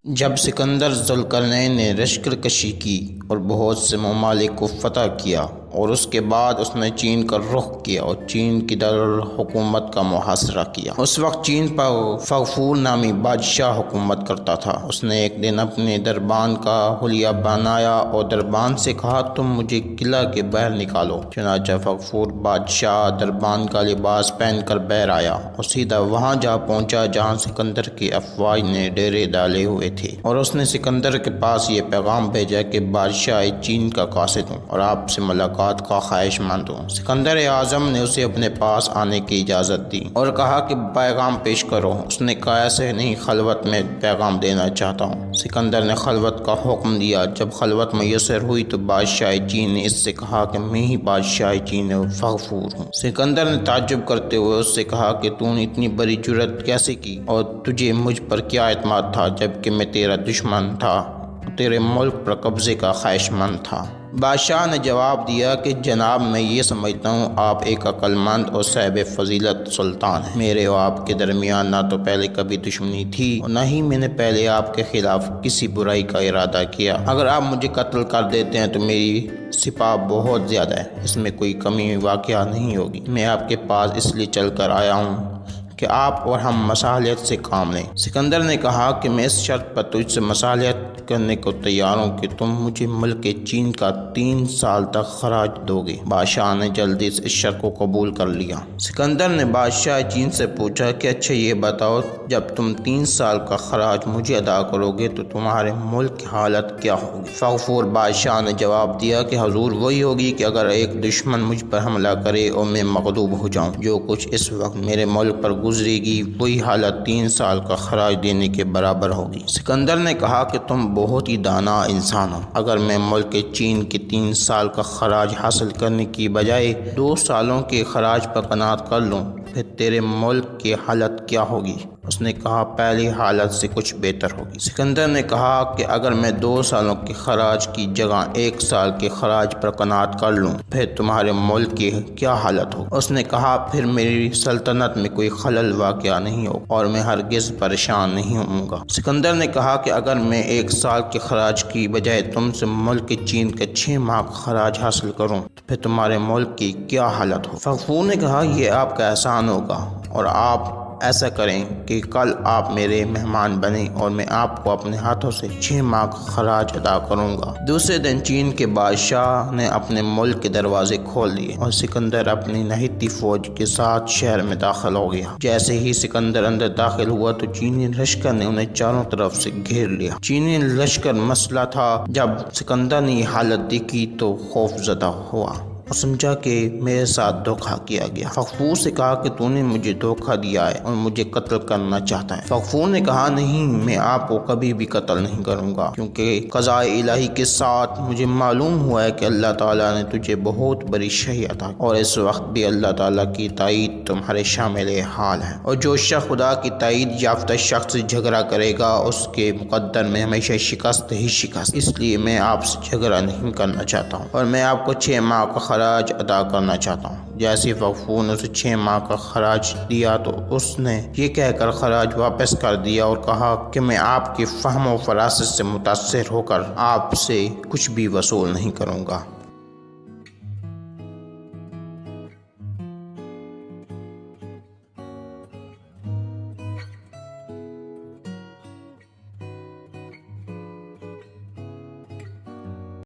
جب سکندر ذوالقرنین نے لشکر کشی کی اور بہت سے ممالک کو فتح کیا اور اس کے بعد اس نے چین کا رخ کیا اور چین کی دارالحکومت کا محاصرہ کیا۔ اس وقت چین پر فغفور نامی بادشاہ حکومت کرتا تھا۔ اس نے ایک دن اپنے دربان کا حلیہ بنایا اور دربان سے کہا تم مجھے قلعہ کے باہر نکالو۔ چنانچہ فغفور بادشاہ دربان کا لباس پہن کر باہر آیا اور سیدھا وہاں جا پہنچا جہاں سکندر کی افواج نے ڈیرے ڈالے ہوئے تھے، اور اس نے سکندر کے پاس یہ پیغام بھیجا کہ بادشاہ چین کا قاصد ہوں اور آپ سے ملاقات کا خواہش مند ہوں۔ سکندر اعظم نے اسے اپنے پاس آنے کی اجازت دی اور کہا کہ پیغام پیش کرو۔ اس نے کہا ایسے نہیں، خلوت میں پیغام دینا چاہتا ہوں۔ سکندر نے خلوت کا حکم دیا۔ جب خلوت میسر ہوئی تو بادشاہ چین نے اس سے کہا کہ میں ہی بادشاہ چین فغفور ہوں۔ سکندر نے تعجب کرتے ہوئے اس سے کہا کہ تو نے اتنی بڑی جرأت کیسے کی اور تجھے مجھ پر کیا اعتماد تھا جبکہ میں تیرا دشمن تھا، تیرے ملک پر قبضے کا خواہش مند تھا۔ بادشاہ نے جواب دیا کہ جناب میں یہ سمجھتا ہوں آپ ایک عقل مند اور صاحب فضیلت سلطان ہیں۔ میرے اور آپ کے درمیان نہ تو پہلے کبھی دشمنی تھی اور نہ ہی میں نے پہلے آپ کے خلاف کسی برائی کا ارادہ کیا۔ اگر آپ مجھے قتل کر دیتے ہیں تو میری سپاہ بہت زیادہ ہے، اس میں کوئی کمی واقعہ نہیں ہوگی۔ میں آپ کے پاس اس لیے چل کر آیا ہوں کہ آپ اور ہم مصالحت سے کام لیں۔ سکندر نے کہا کہ میں اس شرط پر تجھ سے مصالحت کرنے کو تیار ہوں کہ تم مجھے ملک چین کا 3 سال تک خراج دو گے۔ بادشاہ نے جلدی سے اس شرط کو قبول کر لیا۔ سکندر نے بادشاہ چین سے پوچھا کہ اچھا یہ بتاؤ جب تم 3 سال کا خراج مجھے ادا کرو گے تو تمہارے ملک کی حالت کیا ہوگی؟ فغفور بادشاہ نے جواب دیا کہ حضور وہی ہوگی کہ اگر ایک دشمن مجھ پر حملہ کرے اور میں مغلوب ہو جاؤں، جو کچھ اس وقت میرے ملک پر گزرے گی وہی حالت 3 سال کا خراج دینے کے برابر ہوگی۔ سکندر نے کہا کہ تم بہت ہی دانا انسان ہو۔ اگر میں ملک چین کے 3 سال کا خراج حاصل کرنے کی بجائے 2 سالوں کے خراج پر قناعت کر لوں پھر تیرے ملک کی حالت کیا ہوگی؟ اس نے کہا پہلی حالت سے کچھ بہتر ہوگی۔ سکندر نے کہا کہ اگر میں 2 سالوں کے خراج کی جگہ 1 سال کے خراج پر قناعت کر لوں پھر تمہارے ملک کی کیا حالت ہوگی؟ اس نے کہا پھر میری سلطنت میں کوئی خلل واقع نہیں ہوگا اور میں ہرگز پریشان نہیں ہوں گا۔ سکندر نے کہا کہ اگر میں 1 سال کے خراج کی بجائے تم سے ملک چین کا 6 ماہ کا خراج حاصل کروں تو پھر تمہارے ملک کی کیا حالت ہوگی؟ فغفور نے کہا یہ آپ کا احسان ہوگا اور آپ ایسا کریں کہ کل آپ میرے مہمان بنیں اور میں آپ کو اپنے ہاتھوں سے 6 ماہ کا خراج ادا کروں گا۔ دوسرے دن چین کے بادشاہ نے اپنے ملک کے دروازے کھول دیے اور سکندر اپنی نہتی فوج کے ساتھ شہر میں داخل ہو گیا۔ جیسے ہی سکندر اندر داخل ہوا تو چینی لشکر نے انہیں چاروں طرف سے گھیر لیا۔ چینی لشکر مسلح تھا۔ جب سکندر نے یہ حالت دیکھی تو خوف زدہ ہوا اور سمجھا کہ میرے ساتھ دھوکہ کیا گیا۔ فغفور سے کہا کہ تو نے مجھے دھوکہ دیا ہے اور مجھے قتل کرنا چاہتا ہے۔ فغفور نے کہا نہیں، میں آپ کو کبھی بھی قتل نہیں کروں گا، کیونکہ قضاء الہی کے ساتھ مجھے معلوم ہوا ہے کہ اللہ تعالیٰ نے تجھے بہت بڑی شہی عطا کی اور اس وقت بھی اللہ تعالیٰ کی تائید تمہارے شامل حال ہے، اور جو شخص خدا کی تائید یافتہ شخص سے جھگڑا کرے گا اس کے مقدر میں ہمیشہ شکست ہی شکست۔ اس لیے میں آپ سے جھگڑا نہیں کرنا چاہتا ہوں اور میں آپ کو 6 ماہ کا خراج ادا کرنا چاہتا ہوں۔ جیسے فغفور نے اسے 6 ماہ کا خراج دیا تو اس نے یہ کہہ کر خراج واپس کر دیا اور کہا کہ میں آپ کی فہم و فراست سے متاثر ہو کر آپ سے کچھ بھی وصول نہیں کروں گا۔